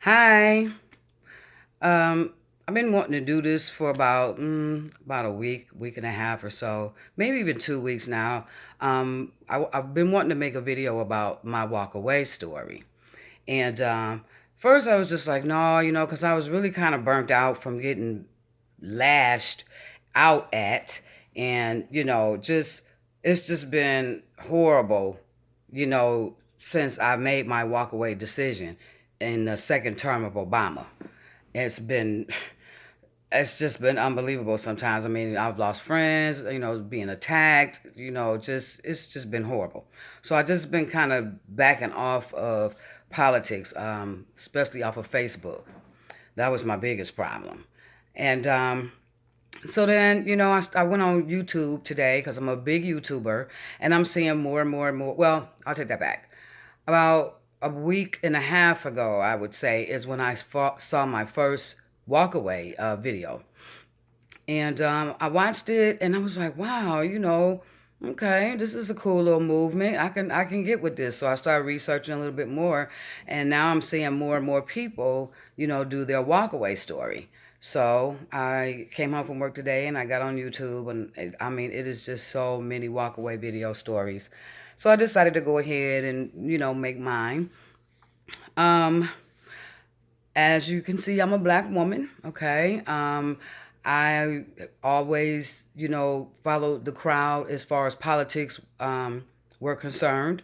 Hi. Um, I've been wanting to do this for about a week and a half or so, maybe even 2 weeks now. I've been wanting to make a video about my walk away story. And first I was just like, no, because I was really kind of burnt out from getting lashed out at. And, just it's just been horrible, since I made my walk away decision in the second term of Obama. It's been it's just been unbelievable sometimes. I mean, I've lost friends, being attacked, just it's just been horrible. So I just been kind of backing off of politics, especially off of Facebook. That was my biggest problem. And so then, I went on YouTube today because I'm a big YouTuber and I'm seeing more and more and more. Well, I'll take that back. About a week and a half ago, I would say, is when I saw my first walkaway video. And I watched it and I was like, wow, okay, this is a cool little movement. I can get with this. So I started researching a little bit more, and now I'm seeing more and more people, do their walkaway story. So I came home from work today and I got on YouTube, and I mean, it is just so many walkaway video stories. So I decided to go ahead and make mine. Um, as you can see, I'm a black woman. Okay. I always, followed the crowd as far as politics were concerned.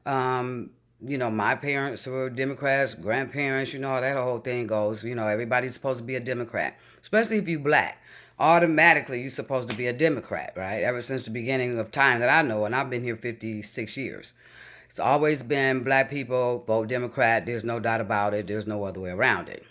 Um, my parents were Democrats, grandparents, how that whole thing goes. Everybody's supposed to be a Democrat, especially if you black. Automatically, you're supposed to be a Democrat, right? Ever since the beginning of time that I know, and I've been here 56 years. It's always been black people vote Democrat. There's no doubt about it. There's no other way around it.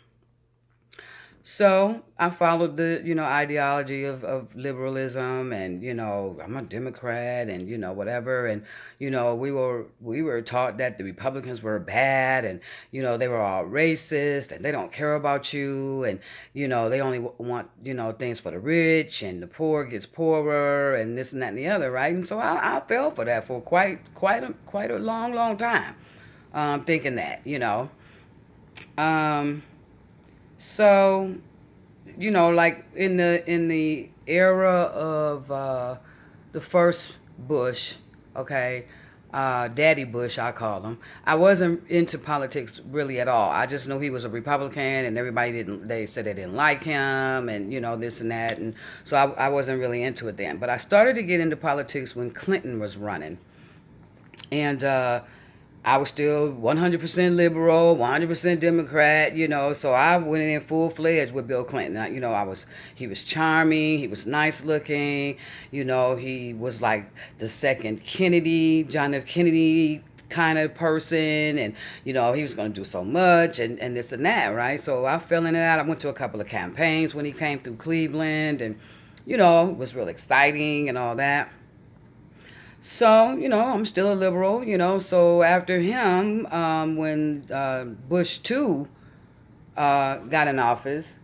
So I followed the, ideology of liberalism, and, I'm a Democrat, and, whatever. And, we were taught that the Republicans were bad, and, they were all racist and they don't care about you. And, they only want, things for the rich, and the poor gets poorer, and this and that and the other. Right. And so I fell for that for quite a long, long time. Thinking that, um, so, like in the era of the first Bush, okay, Daddy Bush, I call him. I wasn't into politics really at all. I just knew he was a Republican, and everybody didn't. They said they didn't like him, and this and that, and so I wasn't really into it then. But I started to get into politics when Clinton was running, and I was still 100% liberal, 100% Democrat, so I went in full fledged with Bill Clinton. He was charming, he was nice looking, he was like the second Kennedy, John F. Kennedy kind of person, and he was going to do so much, and this and that, right? So I fell into that. I went to a couple of campaigns when he came through Cleveland, and it was real exciting and all that. So, I'm still a liberal, So after him, when Bush 2 got in office,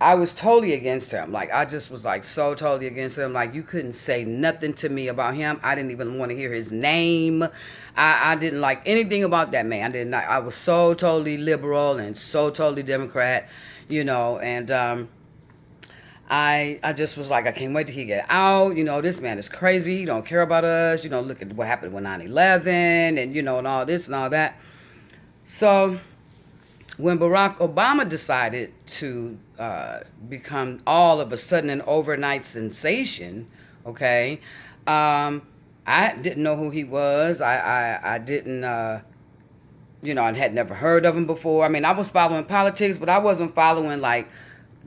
I was totally against him. Like, I just was like so totally against him. Like, you couldn't say nothing to me about him. I didn't even want to hear his name. I didn't like anything about that man. I didn't. I was so totally liberal and so totally Democrat, and I just was like, I can't wait till he get out. This man is crazy. He don't care about us. Look at what happened with 9/11, and, and all this and all that. So when Barack Obama decided to become all of a sudden an overnight sensation, okay, I didn't know who he was. I didn't, I had never heard of him before. I mean, I was following politics, but I wasn't following like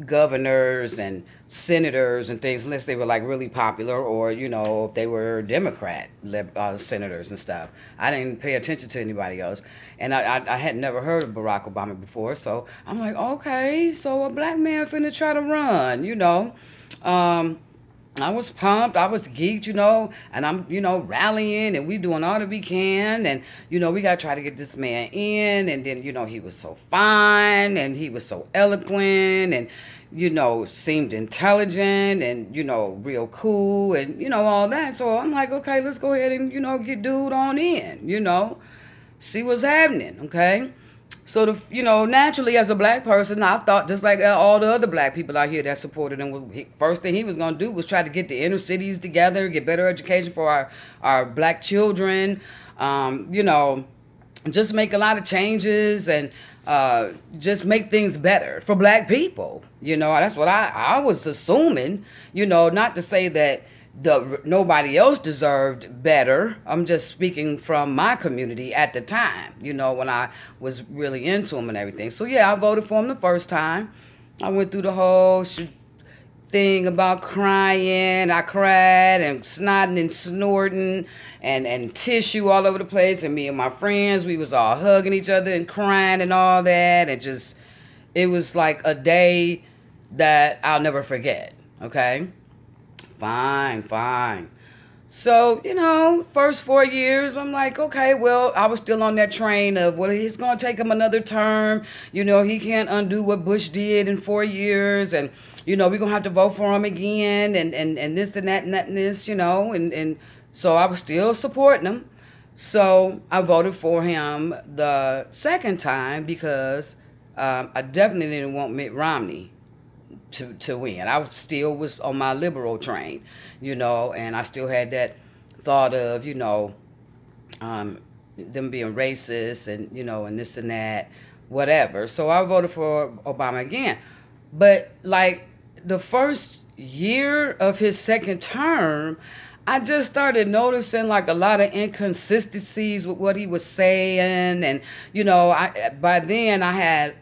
governors and senators and things unless they were like really popular, or if they were Democrat senators and stuff. I didn't pay attention to anybody else, and I had never heard of Barack Obama before. So I'm like, okay, so a black man finna try to run, um, I was pumped. I was geeked, and I'm, rallying, and we doing all that we can. And, we got to try to get this man in. And then, he was so fine, and he was so eloquent, and, seemed intelligent, and, real cool, and, all that. So I'm like, okay, let's go ahead and, get dude on in, see what's happening. Okay. So naturally as a black person, I thought just like all the other black people out here that supported him, first thing he was gonna do was try to get the inner cities together, get better education for our black children, just make a lot of changes and just make things better for black people. That's what I was assuming. Not to say that nobody else deserved better. I'm just speaking from my community at the time, when I was really into him and everything. So yeah, I voted for him the first time. I went through the whole thing about crying. I cried and snotting and snorting and tissue all over the place. And me and my friends, we was all hugging each other and crying and all that. And just, it was like a day that I'll never forget. Okay? Fine. So, first 4 years, I'm like, okay, well, I was still on that train of, well, it's going to take him another term. He can't undo what Bush did in 4 years. And, we're going to have to vote for him again and this and that and that and this, And so I was still supporting him. So I voted for him the second time because I definitely didn't want Mitt Romney to win. I still was on my liberal train, and I still had that thought of, them being racist and, and this and that, whatever. So I voted for Obama again. But like the first year of his second term, I just started noticing like a lot of inconsistencies with what he was saying. And, by then I had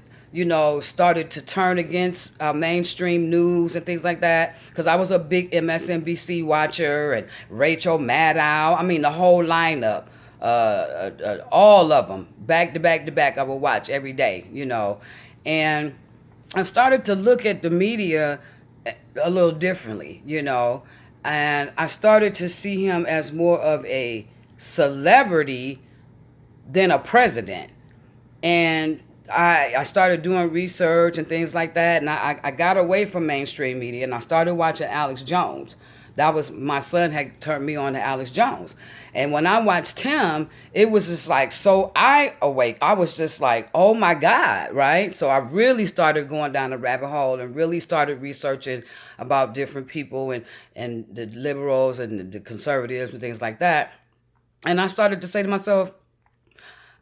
started to turn against mainstream news and things like that. Because I was a big MSNBC watcher and Rachel Maddow. I mean, the whole lineup, all of them, back to back to back, I would watch every day, And I started to look at the media a little differently, And I started to see him as more of a celebrity than a president. And I started doing research and things like that, and I got away from mainstream media, and I started watching Alex Jones. That was, my son had turned me on to Alex Jones. And when I watched him, it was just like so eye-awake. I was just like, oh my God, right? So I really started going down the rabbit hole and really started researching about different people and the liberals and the conservatives and things like that. And I started to say to myself,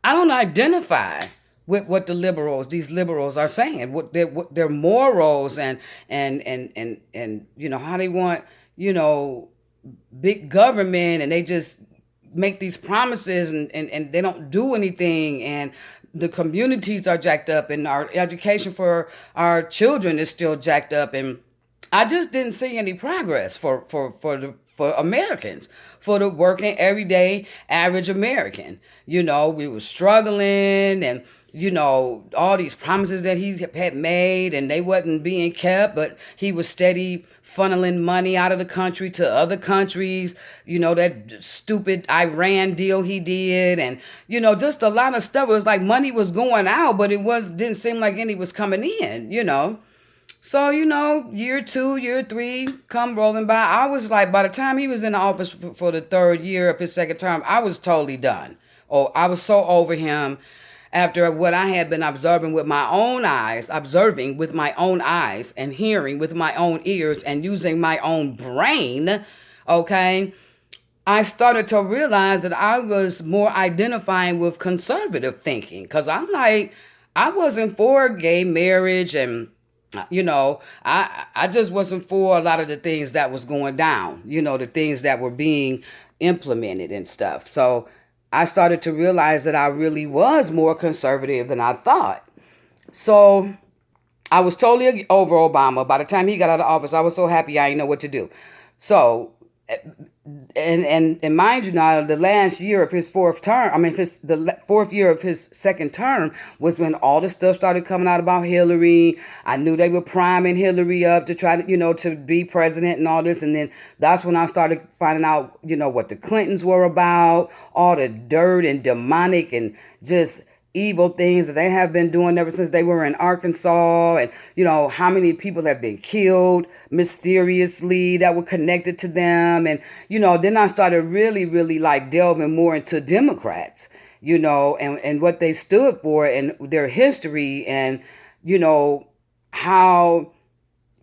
I don't identify with what these liberals are saying, what their morals and how they want, big government, and they just make these promises and they don't do anything, and the communities are jacked up and our education for our children is still jacked up, and I just didn't see any progress for Americans, for the working everyday average American. We were struggling, and all these promises that he had made, and they wasn't being kept, but he was steady funneling money out of the country to other countries, that stupid Iran deal he did, and, just a lot of stuff. It was like money was going out, but didn't seem like any was coming in, So, year 2, year 3 come rolling by. I was like, by the time he was in the office for the third year of his second term, I was totally done. Oh, I was so over him after what I had been observing with my own eyes and hearing with my own ears and using my own brain, okay? I started to realize that I was more identifying with conservative thinking, because I'm like, I wasn't for gay marriage, and I just wasn't for a lot of the things that was going down, the things that were being implemented and stuff. So I started to realize that I really was more conservative than I thought. So I was totally over Obama. By the time he got out of office, I was so happy I didn't know what to do. So, and mind you, now the last year of his fourth term, the fourth year of his second term was when all the stuff started coming out about Hillary. I knew they were priming Hillary up to try to, to be president and all this. And then that's when I started finding out, what the Clintons were about, all the dirt and demonic and just evil things that they have been doing ever since they were in Arkansas, and how many people have been killed mysteriously that were connected to them. And then I started really like delving more into Democrats, and what they stood for and their history and, how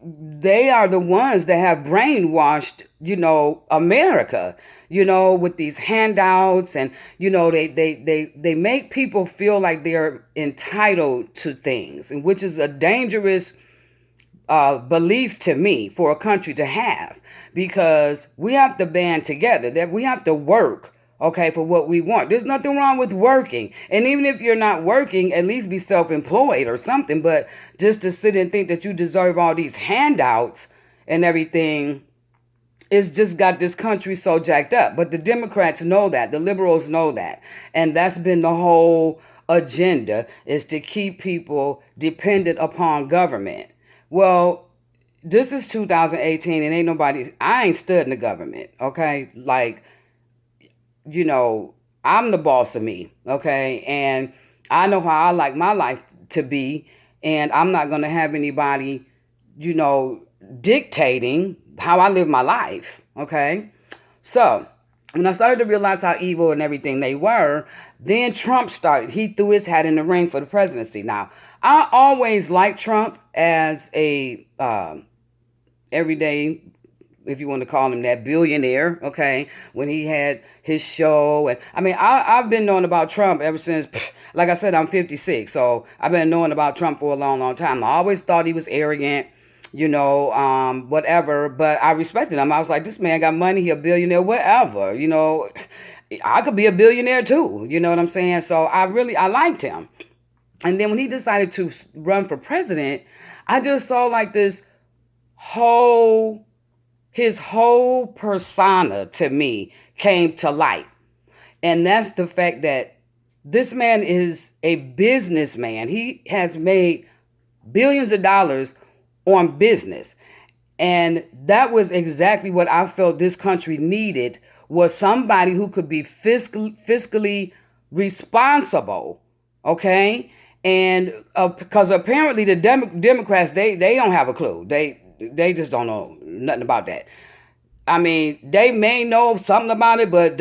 they are the ones that have brainwashed, America, with these handouts and, they make people feel like they're entitled to things, and which is a dangerous belief to me for a country to have, because we have to band together, that we have to work, okay, for what we want. There's nothing wrong with working. And even if you're not working, at least be self-employed or something. But just to sit and think that you deserve all these handouts and everything, it's just got this country so jacked up. But the Democrats know that. The liberals know that. And that's been the whole agenda, is to keep people dependent upon government. Well, this is 2018 and I ain't studying the government, okay? Like, I'm the boss of me, okay? And I know how I like my life to be, and I'm not going to have anybody, dictating how I live my life, okay? So, when I started to realize how evil and everything they were, then Trump started. He threw his hat in the ring for the presidency. Now, I always liked Trump as a everyday, if you want to call him that, billionaire, okay, when he had his show. And I mean, I've been knowing about Trump ever since, like I said, I'm 56, so I've been knowing about Trump for a long, long time. I always thought he was arrogant, whatever, but I respected him. I was like, this man got money, he a billionaire, whatever, I could be a billionaire too, you know what I'm saying? So I liked him. And then when he decided to run for president, I just saw like his whole persona to me came to light. And that's the fact that this man is a businessman. He has made billions of dollars on business. And that was exactly what I felt this country needed, was somebody who could be fiscally responsible, okay? And because apparently the Democrats, they don't have a clue. They just don't know nothing about that. I mean, they may know something about it, but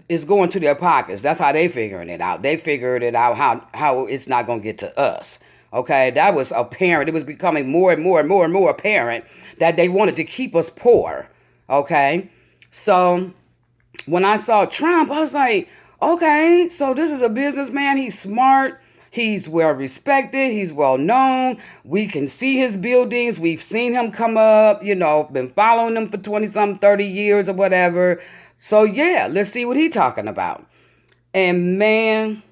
it's going to their pockets. That's how they figuring it out. They figured it out how it's not going to get to us. Okay, that was apparent. It was becoming more and more and more and more apparent that they wanted to keep us poor. Okay, so when I saw Trump, I was like, okay, so this is a businessman. He's smart. He's well respected. He's well known. We can see his buildings. We've seen him come up, been following him for 20-something, 30 years or whatever. So yeah, let's see what he's talking about. And man,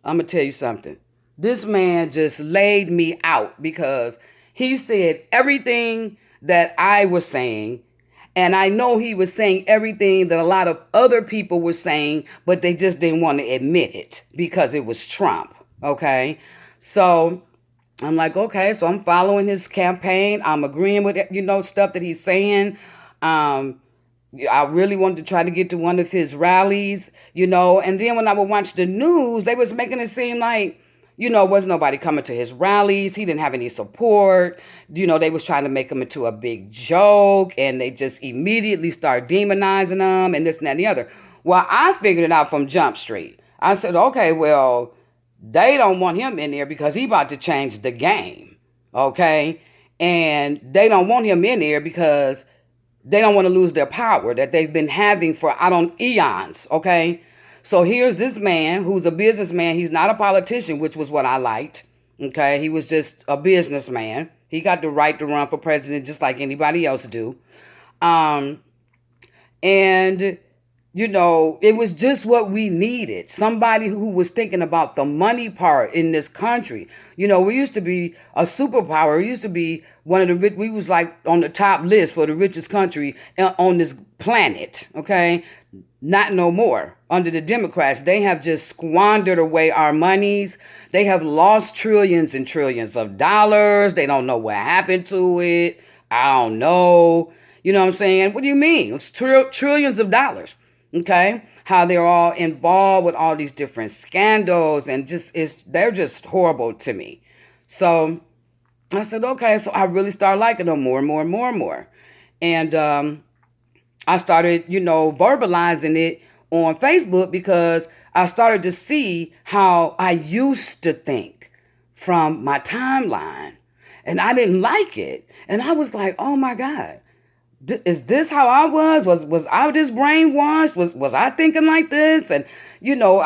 I'm going to tell you something. This man just laid me out, because he said everything that I was saying. And I know he was saying everything that a lot of other people were saying, but they just didn't want to admit it because it was Trump. Okay. So I'm like, okay, so I'm following his campaign. I'm agreeing with, stuff that he's saying. I really wanted to try to get to one of his rallies, and then when I would watch the news, they was making it seem like, wasn't nobody coming to his rallies. He didn't have any support. They was trying to make him into a big joke, and they just immediately start demonizing him and this and that and the other. Well, I figured it out from Jump Street. I said, okay, well, they don't want him in there because he about to change the game, okay? And they don't want him in there because they don't want to lose their power that they've been having for, eons, okay? So here's this man who's a businessman. He's not a politician, which was what I liked. Okay, he was just a businessman. He got the right to run for president just like anybody else do. And it was just what we needed. Somebody who was thinking about the money part in this country. We used to be a superpower. We used to be one of the rich. We was like on the top list for the richest country on this planet. Okay. Not no more. Under the Democrats, they have just squandered away our monies. They have lost trillions and trillions of dollars. They don't know what happened to it. I don't know. You know what I'm saying? What do you mean? It's trillions of dollars. Okay? How they're all involved with all these different scandals, and they're just horrible to me. So I said, okay, so I really started liking them more and more and more and more. And I started, verbalizing it on Facebook, because I started to see how I used to think from my timeline. And I didn't like it. And I was like, oh my God, is this how I was? Was I this brainwashed? Was I thinking like this? And you know,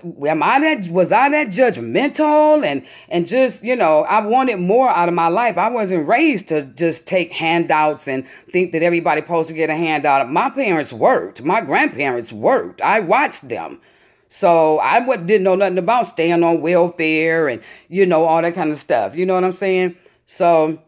was I that judgmental and just I wanted more out of my life. I wasn't raised to just take handouts and think that everybody supposed to get a handout. My parents worked. My grandparents worked. I watched them. So didn't know nothing about staying on welfare and all that kind of stuff. You know what I'm saying? So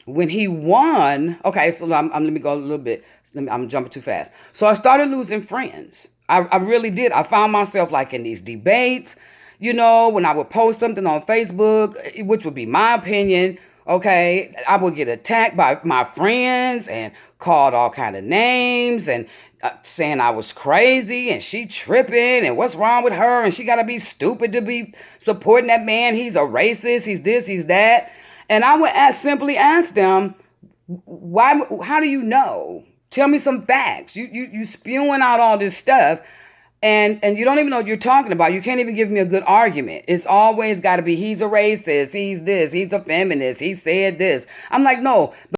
when he won, okay, so let me go a little bit. I'm jumping too fast. So I started losing friends. I really did. I found myself like in these debates, when I would post something on Facebook, which would be my opinion. Okay, I would get attacked by my friends and called all kind of names and saying I was crazy and she tripping and what's wrong with her and she got to be stupid to be supporting that man. He's a racist. He's this, he's that. And I would simply ask them, why? How do you know? Tell me some facts. You spewing out all this stuff, and you don't even know what you're talking about. You can't even give me a good argument. It's always got to be he's a racist, he's this, he's a feminist, he said this. I'm like, no.